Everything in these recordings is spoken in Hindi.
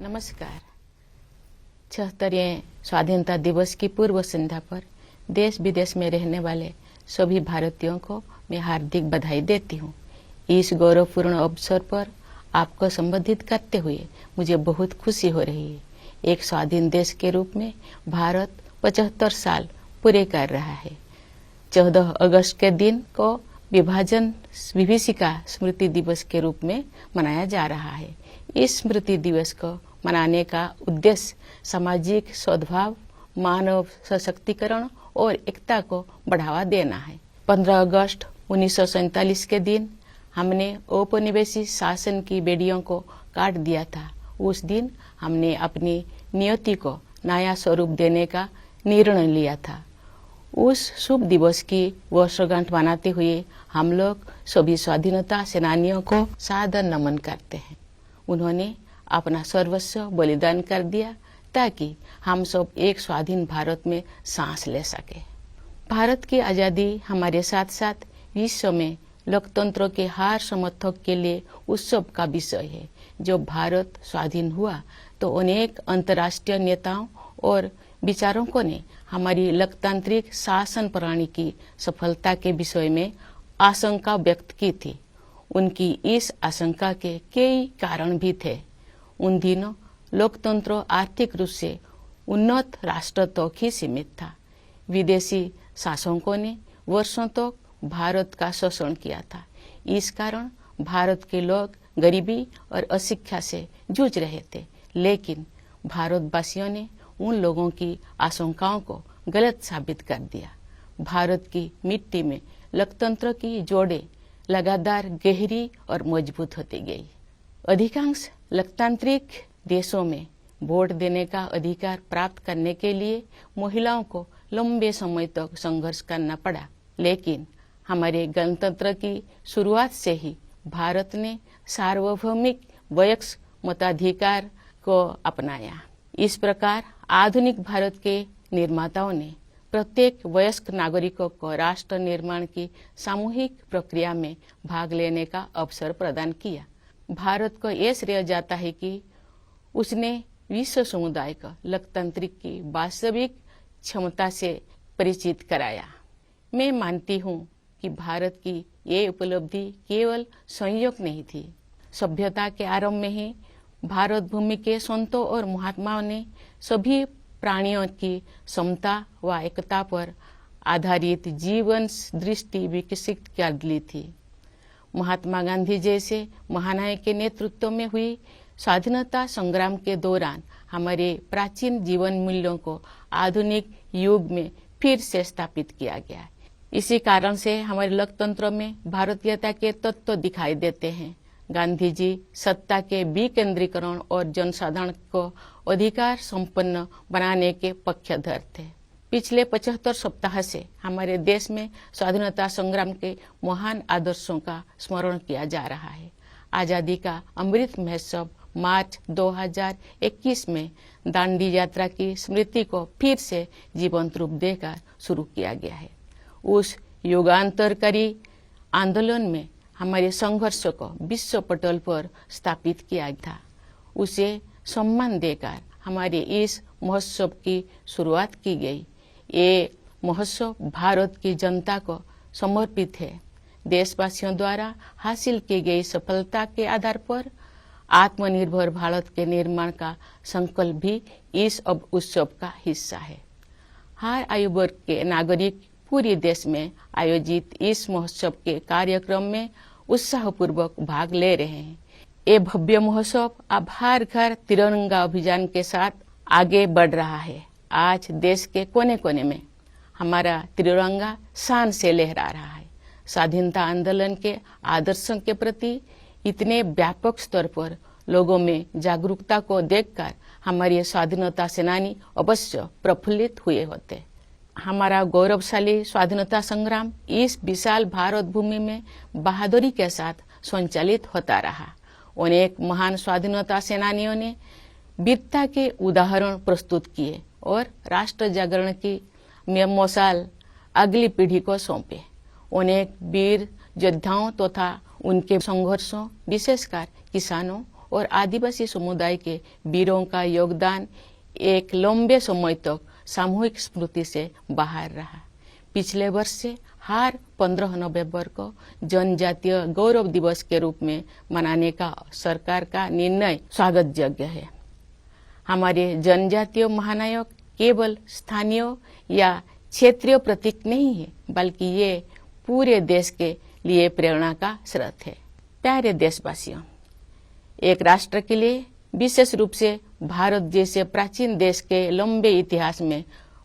नमस्कार। 76वें स्वाधीनता दिवस की पूर्व संध्या पर देश विदेश में रहने वाले सभी भारतीयों को मैं हार्दिक बधाई देती हूँ। इस गौरवपूर्ण अवसर पर आपको संबोधित करते हुए मुझे बहुत खुशी हो रही है। एक स्वाधीन देश के रूप में भारत 75 साल पूरे कर रहा है। 14 अगस्त के दिन को विभाजन विभीषिका स्मृति दिवस के रूप में मनाया जा रहा है। इस स्मृति दिवस को मनाने का उद्देश्य सामाजिक सद्भाव, मानव सशक्तिकरण और एकता को बढ़ावा देना है। 15 अगस्त 1947 के दिन हमने औपनिवेशिक शासन की बेड़ियों को काट दिया था। उस दिन हमने अपनी नियति को नया स्वरूप देने का निर्णय लिया था। उस शुभ दिवस की वर्षगांठ मनाते हुए हम लोग सभी स्वाधीनता सेनानियों को सादर नमन करते हैं। उन्होंने अपना सर्वस्व बलिदान कर दिया ताकि हम सब एक स्वाधीन भारत में सांस ले सके। भारत की आज़ादी हमारे साथ साथ विश्व में लोकतंत्र के हर समर्थक के लिए उत्सव का विषय है। जब भारत स्वाधीन हुआ तो अनेक अंतर्राष्ट्रीय नेताओं और विचारकों ने हमारी लोकतांत्रिक शासन प्रणाली की सफलता के विषय में आशंका व्यक्त की थी। उनकी इस आशंका के कई कारण भी थे। उन दिनों लोकतंत्र आर्थिक रूप से उन्नत राष्ट्र तक ही सीमित था। विदेशी शासकों ने वर्षों तक भारत का शोषण किया था। इस कारण भारत के लोग गरीबी और अशिक्षा से जूझ रहे थे। लेकिन भारतवासियों ने उन लोगों की आशंकाओं को गलत साबित कर दिया। भारत की मिट्टी में लोकतंत्र की जोड़ें लगातार गहरी और मजबूत होती गई। अधिकांश लोकतांत्रिक देशों में वोट देने का अधिकार प्राप्त करने के लिए महिलाओं को लंबे समय तक संघर्ष करना पड़ा। लेकिन हमारे गणतंत्र की शुरुआत से ही भारत ने सार्वभौमिक वयस्क मताधिकार को अपनाया। इस प्रकार आधुनिक भारत के निर्माताओं ने प्रत्येक वयस्क नागरिकों को राष्ट्र निर्माण की सामूहिक प्रक्रिया में भाग लेने का अवसर प्रदान किया। भारत को यह श्रेय जाता है कि उसने विश्व समुदाय को लोकतंत्र की वास्तविक क्षमता से परिचित कराया। मैं मानती हूँ कि भारत की ये उपलब्धि केवल संयोग नहीं थी। सभ्यता के आरंभ में ही भारत भूमि के संतों और महात्माओं ने सभी प्राणियों की समता व एकता पर आधारित जीवन दृष्टि विकसित कर ली थी। महात्मा गांधी जैसे महानायक के नेतृत्व में हुई स्वाधीनता संग्राम के दौरान हमारे प्राचीन जीवन मूल्यों को आधुनिक युग में फिर से स्थापित किया गया। इसी कारण से हमारे लोकतंत्र में भारतीयता के तत्व दिखाई देते हैं। गांधी जी सत्ता के विकेंद्रीकरण और जनसाधारण को अधिकार संपन्न बनाने के पक्षधर थे। पिछले 75 सप्ताह से हमारे देश में स्वाधीनता संग्राम के महान आदर्शों का स्मरण किया जा रहा है। आजादी का अमृत महोत्सव मार्च 2021 में दांडी यात्रा की स्मृति को फिर से जीवंत रूप देकर शुरू किया गया है। उस युगांतरकारी आंदोलन में हमारे संघर्ष को विश्व पटल पर स्थापित किया था। उसे सम्मान देकर हमारे इस महोत्सव की शुरुआत की गई। ये महोत्सव भारत की जनता को समर्पित है। देशवासियों द्वारा हासिल की गई सफलता के आधार पर आत्मनिर्भर भारत के निर्माण का संकल्प भी इस उत्सव का हिस्सा है। हर आयु वर्ग के नागरिक पूरे देश में आयोजित इस महोत्सव के कार्यक्रम में उत्साहपूर्वक भाग ले रहे हैं। ये भव्य महोत्सव अब हर घर तिरंगा अभियान के साथ आगे बढ़ रहा है। आज देश के कोने कोने में हमारा तिरंगा शान से लहरा रहा है। स्वाधीनता आंदोलन के आदर्शों के प्रति इतने व्यापक स्तर पर लोगों में जागरूकता को देखकर हमारे स्वाधीनता सेनानी अवश्य प्रफुल्लित हुए होते। हमारा गौरवशाली स्वाधीनता संग्राम इस विशाल भारत भूमि में बहादुरी के साथ संचालित होता रहा। अनेक महान स्वाधीनता सेनानियों ने वीरता के उदाहरण प्रस्तुत किए और राष्ट्र जागरण की मशाल अगली पीढ़ी को सौंपे। अनेक वीर योद्धाओं तथा उनके संघर्षों, विशेषकर किसानों और आदिवासी समुदाय के वीरों का योगदान एक लंबे समय तक सामूहिक स्मृति से बाहर रहा। पिछले वर्ष से हर 15 नवंबर को जनजातीय गौरव दिवस के रूप में मनाने का सरकार का निर्णय स्वागत योग्य है। हमारे जनजातीय महानायक केवल स्थानीय या क्षेत्रीय प्रतीक नहीं है, बल्कि ये पूरे देश के लिए प्रेरणा का स्रोत है। प्यारे देशवासियों, एक राष्ट्र के लिए, विशेष रूप से भारत जैसे प्राचीन देश के लंबे इतिहास में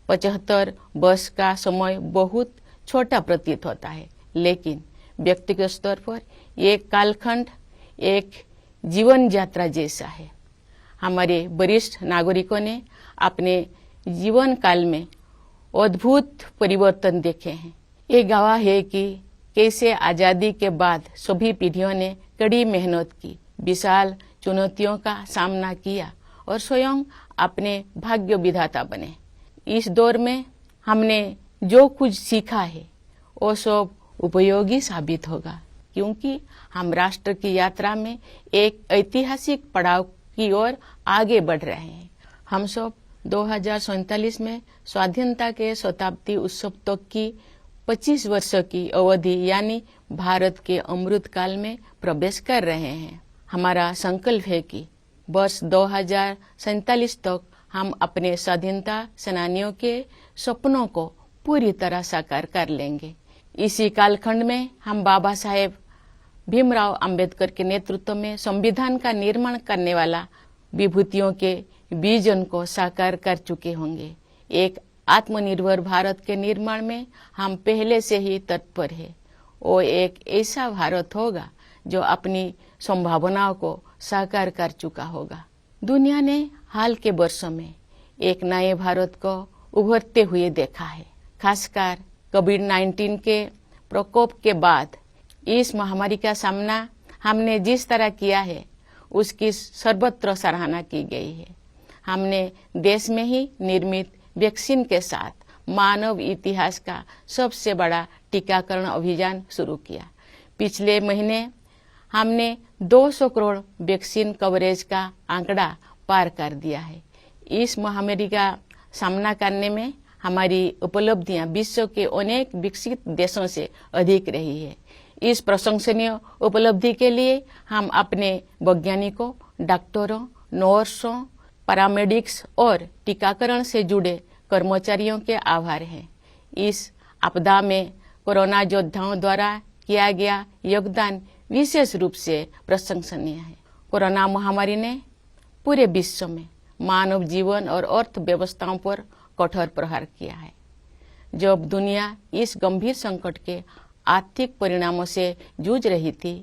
75 वर्ष का समय बहुत छोटा प्रतीत होता है, लेकिन व्यक्तिगत स्तर पर ये कालखंड एक जीवन यात्रा जैसा है। हमारे वरिष्ठ नागरिकों ने अपने जीवन काल में अद्भुत परिवर्तन देखे हैं। ये गवाह है कि कैसे आजादी के बाद सभी पीढ़ियों ने कड़ी मेहनत की, विशाल चुनौतियों का सामना किया और स्वयं अपने भाग्य विधाता बने। इस दौर में हमने जो कुछ सीखा है वो सब उपयोगी साबित होगा, क्योंकि हम राष्ट्र की यात्रा में एक ऐतिहासिक पड़ाव की ओर आगे बढ़ रहे हैं। हम सब 2047 में स्वाधीनता के शताब्दी उत्सव तक की 25 वर्ष की अवधि यानी भारत के अमृत काल में प्रवेश कर रहे हैं। हमारा संकल्प है कि वर्ष 2047 तक हम अपने स्वाधीनता सेनानियों के सपनों को पूरी तरह साकार कर लेंगे। इसी कालखंड में हम बाबा साहेब भीमराव अंबेडकर के नेतृत्व में संविधान का निर्माण करने वाला विभूतियों के विजन को साकार कर चुके होंगे। एक आत्मनिर्भर भारत के निर्माण में हम पहले से ही तत्पर हैं। वो एक ऐसा भारत होगा जो अपनी संभावनाओं को साकार कर चुका होगा। दुनिया ने हाल के वर्षों में एक नए भारत को उभरते हुए देखा है। खासकर कोविड-19 के प्रकोप के बाद इस महामारी का सामना हमने जिस तरह किया है, उसकी सर्वत्र सराहना की गई है। हमने देश में ही निर्मित वैक्सीन के साथ मानव इतिहास का सबसे बड़ा टीकाकरण अभियान शुरू किया। पिछले महीने हमने 200 करोड़ वैक्सीन कवरेज का आंकड़ा पार कर दिया है। इस महामारी का सामना करने में हमारी उपलब्धियां विश्व के अनेक विकसित देशों से अधिक रही है। इस प्रशंसनीय उपलब्धि के लिए हम अपने वैज्ञानिकों, डॉक्टरों, नर्सों, पैरामेडिक्स और टीकाकरण से जुड़े कर्मचारियों के आभार हैं। इस आपदा में कोरोना योद्धाओं द्वारा किया गया योगदान विशेष रूप से प्रशंसनीय है। कोरोना महामारी ने पूरे विश्व में मानव जीवन और अर्थव्यवस्थाओं पर कठोर प्रहार किया है। जब दुनिया इस गंभीर संकट के आर्थिक परिणामों से जूझ रही थी,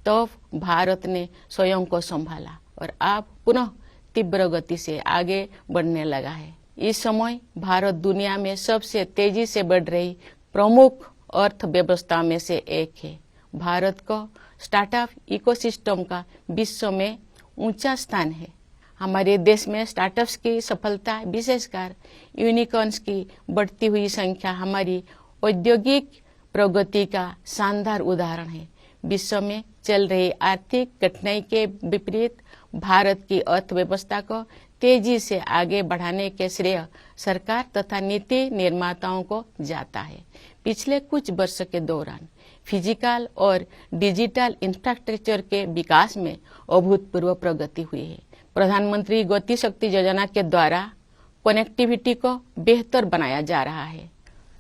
तब भारत ने स्वयं को संभाला और अब पुनः तीव्र गति से आगे बढ़ने लगा है। इस समय भारत दुनिया में सबसे तेजी से बढ़ रही प्रमुख अर्थव्यवस्था में से एक है। भारत को स्टार्टअप इकोसिस्टम का विश्व में ऊंचा स्थान है। हमारे देश में स्टार्टअप्स की सफलता, विशेषकर यूनिकॉर्न्स की बढ़ती हुई संख्या हमारी औद्योगिक प्रगति का शानदार उदाहरण है। विश्व में चल रही आर्थिक कठिनाई के विपरीत भारत की अर्थव्यवस्था को तेजी से आगे बढ़ाने के श्रेय सरकार तथा नीति निर्माताओं को जाता है। पिछले कुछ वर्ष के दौरान फिजिकल और डिजिटल इंफ्रास्ट्रक्चर के विकास में अभूतपूर्व प्रगति हुई है। प्रधानमंत्री गति शक्ति योजना के द्वारा कनेक्टिविटी को बेहतर बनाया जा रहा है।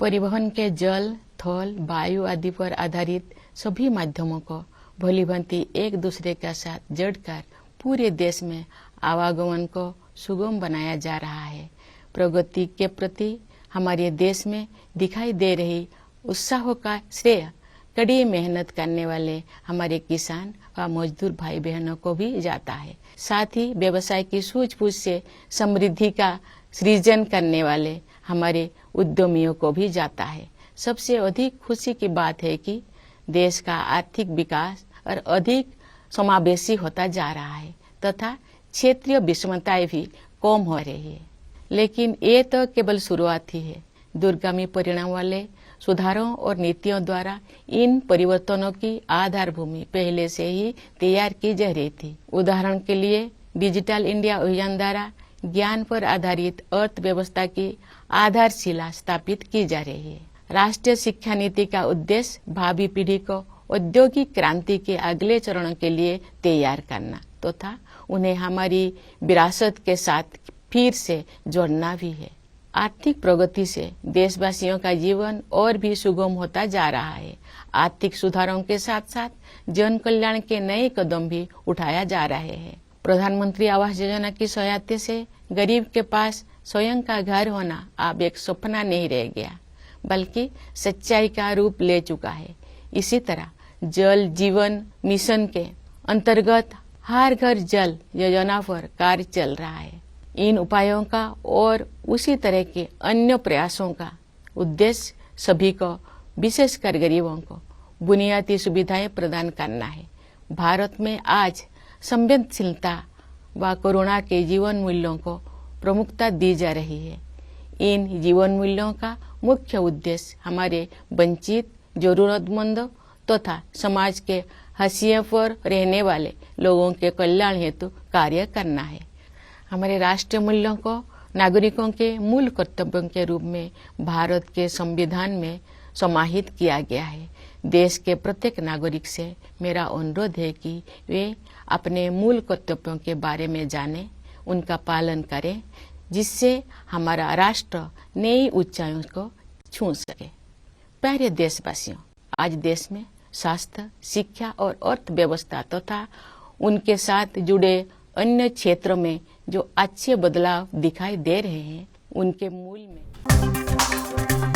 परिवहन के जल, थल, वायु आदि पर आधारित सभी माध्यमों को भलीभांति एक दूसरे के साथ जोड़कर पूरे देश में आवागमन को सुगम बनाया जा रहा है। प्रगति के प्रति हमारे देश में दिखाई दे रही उत्साह का श्रेय कड़ी मेहनत करने वाले हमारे किसान व मजदूर भाई बहनों को भी जाता है। साथ ही व्यवसाय की सूझबूझ से समृद्धि का सृजन करने वाले हमारे उद्यमियों को भी जाता है। सबसे अधिक खुशी की बात है कि देश का आर्थिक विकास और अधिक समावेशी होता जा रहा है तथा क्षेत्रीय विषमताएं भी कम हो रही है। लेकिन ये तो केवल शुरुआत ही है। दूरगामी परिणाम वाले सुधारों और नीतियों द्वारा इन परिवर्तनों की आधारभूमि पहले से ही तैयार की जा रही थी। उदाहरण के लिए डिजिटल इंडिया अभियान द्वारा ज्ञान पर आधारित अर्थव्यवस्था की आधारशिला स्थापित की जा रही है। राष्ट्रीय शिक्षा नीति का उद्देश्य भावी पीढ़ी को औद्योगिक क्रांति के अगले चरण के लिए तैयार करना तथा उन्हें हमारी विरासत के साथ फिर से जोड़ना भी है। आर्थिक प्रगति से देशवासियों का जीवन और भी सुगम होता जा रहा है। आर्थिक सुधारों के साथ साथ जन कल्याण के नए कदम भी उठाया जा रहे हैं। प्रधानमंत्री आवास योजना की सहायता से गरीब के पास स्वयं का घर होना अब एक सपना नहीं रह गया, बल्कि सच्चाई का रूप ले चुका है। इसी तरह जल जीवन मिशन के अंतर्गत हर घर जल योजना पर कार्य चल रहा है। इन उपायों का और उसी तरह के अन्य प्रयासों का उद्देश्य सभी को, विशेषकर गरीबों को, बुनियादी सुविधाएं प्रदान करना है। भारत में आज संवेदनशीलता व कोरोना के जीवन मूल्यों को प्रमुखता दी जा रही है। इन जीवन मूल्यों का मुख्य उद्देश्य हमारे वंचित, जरूरतमंदों तथा समाज के हाशिए पर रहने वाले लोगों के कल्याण हेतु कार्य करना है। हमारे राष्ट्रीय मूल्यों को नागरिकों के मूल कर्तव्यों के रूप में भारत के संविधान में समाहित किया गया है। देश के प्रत्येक नागरिक से मेरा अनुरोध है कि वे अपने मूल कर्तव्यों के बारे में जानें, उनका पालन करें, जिससे हमारा राष्ट्र नई ऊंचाइयों को छू सके। प्यारे देशवासियों, आज देश में स्वास्थ्य, शिक्षा और अर्थव्यवस्था तथा उनके साथ जुड़े अन्य क्षेत्रों में जो अच्छे बदलाव दिखाई दे रहे हैं, उनके मूल में